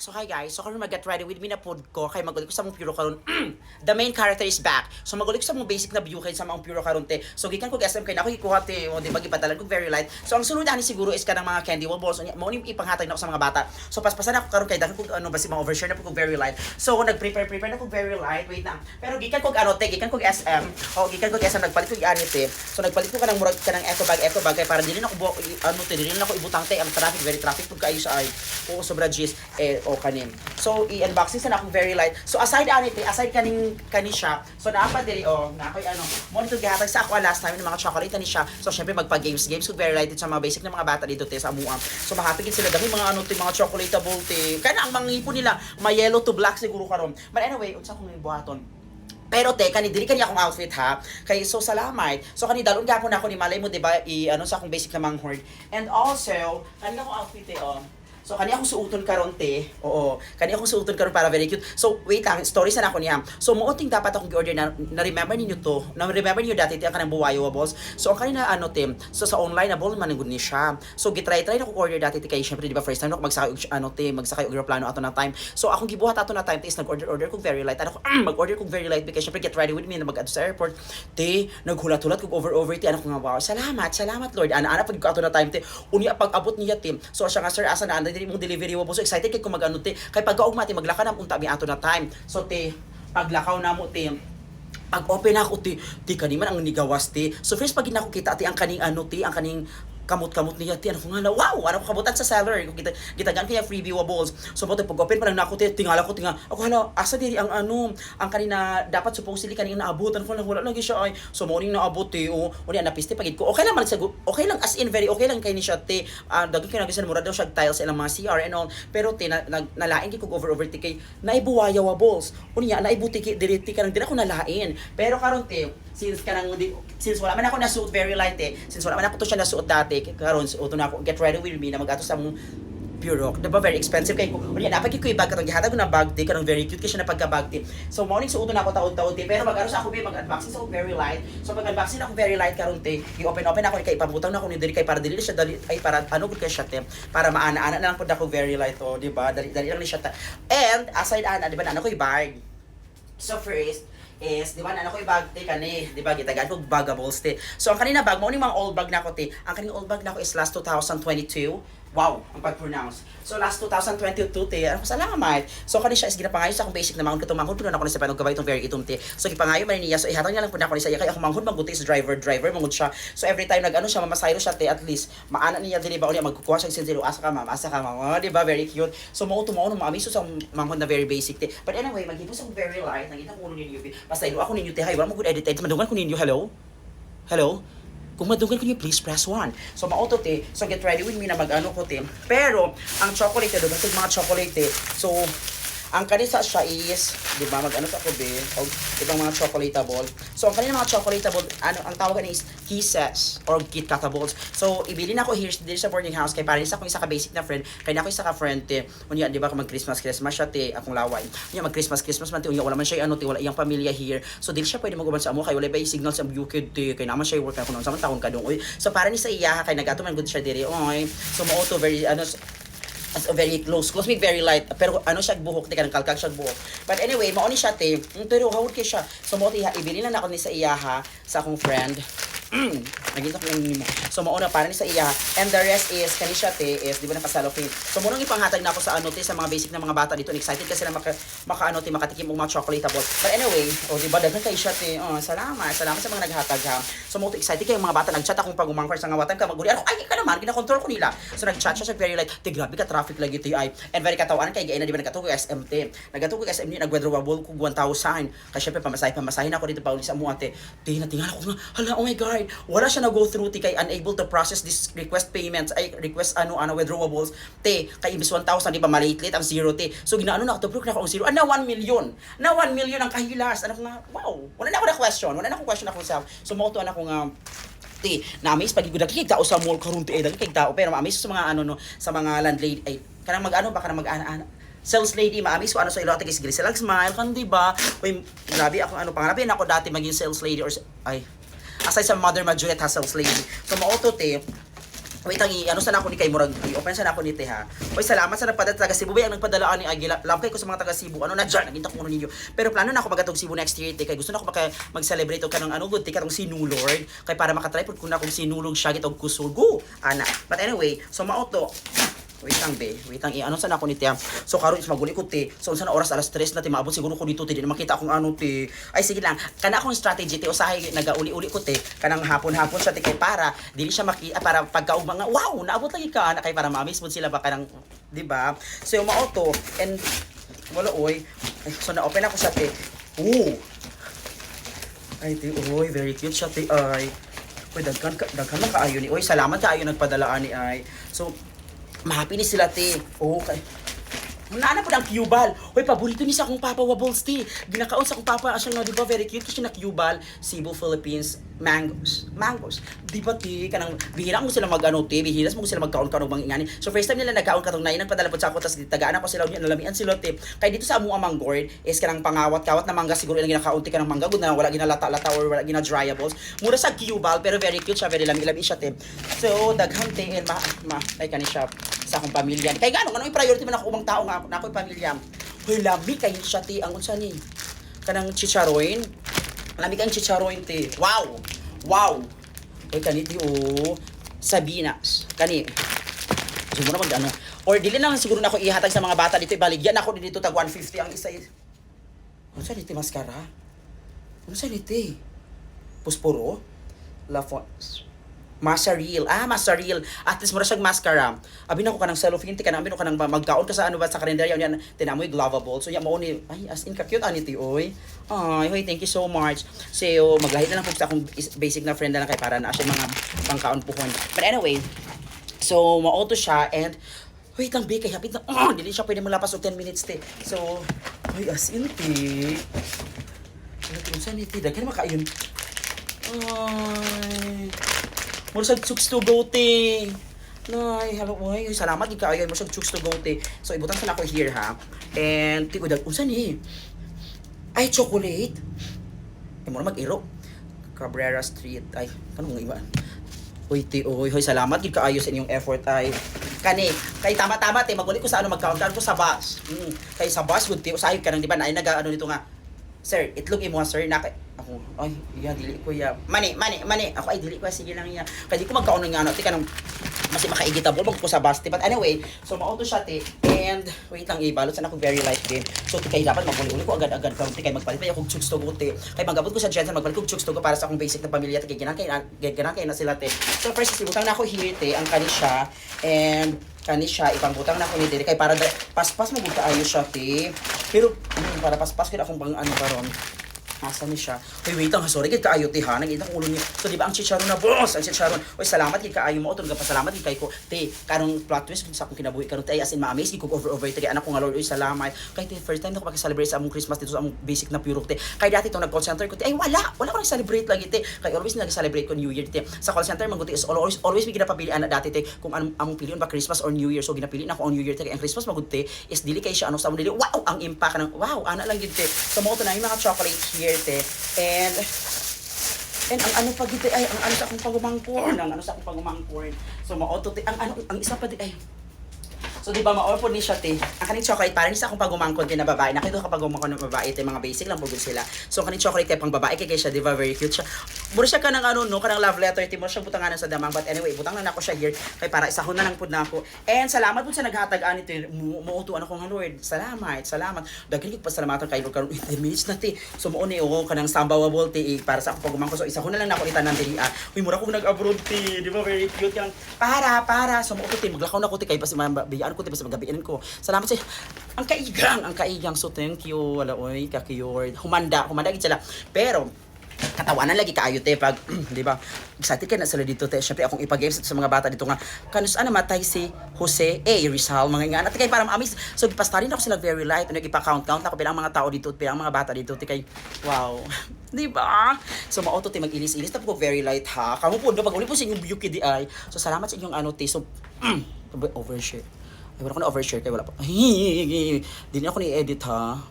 So hi guys, so karon mag-get ready with me na pod ko kay magulik ko sa mong puro karon. The main character is back. So magulik ko sa mong basic na view kay sa mong puro karon te. So gikan ko SM kay nako ikuha te, o di ba gipadalan ko very light. So ang sunod ani siguro is kanang mga candy wall balls. Mo ni ipanghatag na ko sa mga bata. So paspasan ako karon kay dako ko ano basi mga overshare na ko very light. So nag-prepare na ko very light. Wait na. Pero gikan ko ano te, gikan ko SM. O gikan ko SM nagpalit ko ani te. So nagpalit ko kanang murag kanang eco bag kay para dili na ko ano te, dili na ko ibutang te ang traffic very traffic pug kayo sa ay. Oo sobra gis o kanin. So i-unboxing sa akong very light. So aside anite, aside kani siya. So naapa diri nakoy ano, mo nito gihatag sa ako last time ng mga chocolate ni siya. So syempre magpa-games ko very light sa mga basic na mga bata dito te sa amuam. So mahapigin sila dahil mga ano te, mga chocolatable te. Kana ang mga ipon nila, may yellow to black siguro karon. But anyway, unsa kong buhaton? Pero te kani dili kani akong outfit ha. Kay so salamat. So kani dalon gyapon ako ni malay mo di ba ano sa akong basic na manghord. And also kani akong outfit te So kani akong suoton karon te. Oo. Kani akong suoton karon para very cute. So wait lang, stories na ako niya. So muoting dapat akong gi-order na remember ninyo to. Na remember niyo dati te ang kanang buwayo balls. So ang kanina ano te, so sa online na ball man gud ni siya. So gitry na ko order dati te kay syempre di ba first time ako magsakay ano te, magsakay og aeroplano ato na time. So akong gibuhat ato na time te is nag-order kog very light. Ano ko mag-order kog very light because syempre get ready with me na mag-adto sa airport. Te, naghulat-hulat kog over te ano ko nga wow. Salamat Lord. Ana pud ko ato na time te. Unya pag abot niya te. So siya nga sir asa na dili mong delivery mo so excited kay ko magano te kay pagkaog mati maglaka na unta mi ato na time so te paglakaw na mo te pag open ako ti kaniman ang nigawas te so first pag ginako kita ti ang kaning ano te ang kaning kamot-kamot niya ti ano ko nga na wow ano ko kabutan sa seller ko gitagan kaya freebie wables so pag open pa lang nako ti tingala ko ako hala asa diri ang ano ang kanina dapat supposedly kaning naabutan ko lang wala lagi siya ay so morning naabot ti unya napiste pagid ko okay lang man okay lang as in very okay lang kay ni siya ti daghan kay nagasan mura daw siya tiles ilang mga CR and all pero ti nalain kay ko over ti kay naibuwaya wables unya naibuti ki diri ti kanang dira ko nalain pero karon ti since wala man ako na suit very light since wala man ako to siya na suot dati karon suot na ako get ready with me na mag-ato sa mong Puro, diba very expensive kay ko. Unya napag ko i-bag katong gihatag ko na bag te kanang very cute kay siya na pagka-bag te. So morning suot na ako taon-taon te pero mag-ano sa ako mag-unboxing sa ako very light. So mag-unboxing ako very light karon te. I-open ako kay ipabutang na ako ni diri kay para dili siya dali ay para ano gud kay siya te para maana-ana na lang pud ako very light di ba? Dali lang ni siya ta. And aside ana di ba na ako i-bag. So first is, di ba, na ako i-bag te kani, di ba, gitagan ko bagables te. So, ang kanina bag, mo ni mga old bag na ko te. Ang kaning old bag na ko is last 2022. Wow, ang pag-pronounce. So, last 2022 te, ano salamat. So, kani siya is ginapangayo sa akong basic na manghod katong manghod puno na ako ni sa panog gabay itong very itom te. So, gipangayo man niya. So, ihatag niya lang po na ako ni sa iya. Kaya ako manghod maguti sa driver, manghod siya. So, every time nag-ano siya, mamasayro siya te, at least, maana niya dili ba, ulit magkukuha siya sin zero, asa ka ma'am, di ba, very cute. So, mao no maamiso sa manghod na very basic te. But anyway, maghimo sa very light, nakita ko ninyo. Basta ilo ako ninyo te, hay, wala mo good edit, madugan ko ninyo, hello? Hello? Kung madugan ko niyo, please press 1. So, mauto te. So, get ready with me na mag-ano ko te. Pero, ang chocolate, dugan ko mga chocolate te. So, ang kanisa siya is, di ba, mag-ano sa kobe, o ibang mga chocolatable. So, ang kanina mga chocolatable, ang tawagan is kisses or KitKatables. So, ibili na ako here dito sa boarding house kay para isa kong isa ka basic na friend, kay na ako isa ka friend te. Unya, di ba, mag-Christmas siya te, akong laway. Unya, mag-Christmas man te, unya, wala man siya te, wala iyang pamilya here. So, dili siya pwede mag-uban sa amo, kay wala ba yung signal sa bukid te, kay naman siya work ako nung sa taon ka dong. So, para ni sa iya, kay nagato man good siya diri. Oy. So, mo to very, as very close me very light pero ano siya buhok te kanang kalkag siya buhok but anyway mao ni siya te pero hawod kay siya so mo ibili na ako ni sa iyaha sa akong friend naging ko yung nimo so mao na para ni sa iya and the rest is kani siya te is di ba nakasalofin so mo nang ipanghatag na ako sa ano te sa mga basic na mga bata dito excited kasi na maka ano te makatikim og mga chocolatable but anyway di ba daghan kay siya te salamat sa mga naghatag ha so mo excited kay mga bata nagchat akong pag-umangkar sa ngawatan ka maguli ako ay ka naman gina-control ko nila so nagchat siya very like te grabe ka traffic lagi ti ay and very katawan kay gaina di ba nagatugo SMT nagatugo SM ni nagwithdrawable ko 1,000 kasi syempre pamasahin ako dito pa uli sa amo ate tingala ko nga hala oh my god wala siya na go through ti kay unable to process this request payments ay request withdrawables te kay imbis 1,000 di ba malate ang zero te so ginaano na to proof na ako ang zero na 1 million ang kahilas ano ko nga wow wala na ako question ako self so mo to ko nga te na-amaze pag igudag kay tao sa mall karon te daghan kay tao pero ma-amaze sa mga sa mga landlady ay kanang mag-ano ba kanang mag-ana sales lady ma-amaze ko sa ilote kay Grisel smile kan di ba uy grabe ako pangarabi na ako dati maging sales lady or ay aside sa Mother Majulet ha sales lady so mauto te Wait, ano sana ako ni kay Murag, i-open sana ako ni te ha. Oy, salamat sa nagpadala taga Cebu. Bay, ang nagpadala ni Agila. Love kay ko sa mga taga Cebu. Ano na dyan, nagita ko ninyo. Pero plano na ako magatog Cebu next year te. Kay gusto na ako mag-celebrate og kanang ano good te katong sinulord. Kay para makatry pud ko na kung sinulog siya gitog kusugo. Ana. But anyway, so mao to. Wait lang be, wait lang ano sana ako ni Tia. So karon is maguli ko te. So unsa na oras alas 3 na te maabot siguro ko dito te. Di na makita akong ano te. Ay sige lang. Kana akong strategy te usahay nagauli-uli ko te. Kanang hapon-hapon siya te kay para dili siya makita para pagkaugma nga wow, naabot lagi ka ana kay para ma-miss mo sila ba kanang di ba? So yung mao to and wala oy. So na-open ako sa te. Ooh. Ay te, oy, very cute siya te ay. Oy, daghan man kaayo ni. Oy, salamat kaayo nagpadala ani ay. So mahappy ni sila te. Okay. Wala na po ng Cubal. Hoy, paborito ni sa akong papa wobbles te. Ginakaon sa akong papa asya nga di ba very cute kasi na Cubal, Cebu, Philippines, mangoes. Mangoes. Di ba te kanang bihira mo sila magano te, bihiras mo sila magkaon-kaon og ingani. So first time nila nagkaon katong nainang padala pod sa ako tas tagaan ako sila unya nalamian sila te. Kay dito sa amo amang gourd is kanang pangawat-kawat na mangga siguro ilang ginakaon te kanang mangga gud na wala ginalata-lata or wala gina-dryables. Mura sa Cubal pero very cute siya, very lami siya te. So daghan te and ay kani siya sa akong pamilya. Kay gano ano i-priority man ako umang tao nga na ako'y pamilya. Hoy, lami kay siya te ang unsa ni kanang chicharoin. Lami kang chicharoin te. Wow. Wow. Hoy kani ti o Sabinas. Kani. Siguro mag ano. Or dili na lang siguro na ako ihatag sa mga bata dito ibaligyan ako dito tag 150 ang isa. Unsa ni te mascara? Unsa ni te? Pusporo? La Fonts. Masaril. Masaril. At least mura siyang mascara. Abi na ko kanang cellophane ti kanang abi no kanang magkaon ka sa ano ba sa kalendaryo yan tinamoy glovable. So ya mao ni ay as in ka cute ani ti oy. Ay hoy thank you so much. So maglahit na lang po sa akong basic na friend na lang kay para na siya mga pangkaon puhon. But anyway, so mao to siya and wait lang be kay hapit na dili siya pwede malapas og 10 minutes te. So hoy as in ti. Ano sa ni ti daghan makaayon. Ay. Mura sa chooks to go te. Nay, hello boy. Salamat gid kaayo mo sa chooks to go te. So ibutang sa ako here ha. And ti udag unsa ni? Ay chocolate. Ay mura mag-iro. Cabrera Street. Ay, kanang iba. Uy ti oy, hoy salamat gid kaayo sa inyong effort ay. Kani, kay tama-tama te maguli ko sa ano mag-countdown ko sa bus. Kay sa bus gud ti usahay ka nang di ba na ay naga ano nito nga. Sir, itlog imo sir na ako ay dili ko ya mani ako ay dili ko sige lang ya kay di ko magkaon nga ano ti kanang mas makaigitable mag ko sa basti but anyway so mao to siya ti and wait lang ibalot sa ako very light game so ti kay dapat maguli-uli ko agad-agad karon ti kay magpalit pa ako chooks to go ti kay magabot ko sa Jensen magbalik ko chooks to go para sa akong basic na pamilya ti kay ginakay na sila ti so first sibutang na ako here ti ang kani siya and kani siya ipangbutang na ako ni diri kay para paspas magud kaayo siya ti pero para paspas kid akong pang ano karon asa ni siya. Hoy wait lang, sorry gid kaayo ti ha. Nagita ko ulo ni. So di ba ang chicharon na boss, ang chicharon. Hoy salamat gid kaayo mo utol pasalamat gid kay ko. Ti karong plot twist sa akong kinabuhi karon tay as in ma-amaze gid ko over ti anak ko nga Lord. Oy salamat. Kay ti first time na ko makiselebrate sa among Christmas dito sa among basic na purok ti. Kay dati tong nag-call center ko ti ay wala ko nag-celebrate lagi ti. Kay always nag-celebrate ko New Year ti. Sa call center man ko ti is always mi ginapapili ana dati ti kung among pilion ba Christmas or New Year. So ginapili na ko on New Year ti. Ang Christmas magud ti is dili kay siya ano sa among dili. Wow, ang impact ng wow, ana lang gid ti. So mo to na yung mga chocolate here ti. And ang ano pa gid ay ang ano sa akong pagumangkorn so maoto ang isa pa di ay so di ba ma-order ni siya te ang kaning chocolate para ni sa akong pagumangkon tin na babae nakita ko kapag umangkon ng babae te mga basic lang pugod sila so ang kaning chocolate kay pang babae kay siya di ba very cute siya mura siya kanang ano no kanang love letter ti mo siya butanganan sa damang but anyway butang na nako siya here kay para isahon na lang pud nako and salamat pud sa naghatag ani te muutuan ako nga Lord salamat daghan gid pasalamatan kay Lord karon 10 minutes na te so mo ni o kanang sambawable te para sa akong pagumangkon so isahon na lang nako itanan diri uy mura ko nag-abroad te di ba very cute yang para so mo te maglakaw na ko te kay pa si biyaan ko te basta magabiin ko. Salamat sa ang kaigang so thank you wala oy ka-cute. Humanda gid sila. Pero katawanan lagi kaayo te pag di ba excited ka na sila dito te syempre akong ipag-games sa mga bata dito nga kanus namatay si Jose Rizal mga nga at kay para ma-amaze so gipastarin ako sila very light ano ipa-count ako bilang mga tao dito bilang mga bata dito te kay wow di ba so mauto te mag-ilis-ilis tapos ko very light ha kamo po pag uli po sa inyong beauty di ay so salamat sa inyong ano te so overshare ay wala ko na overshare kay wala pa di na ako ni-edit ha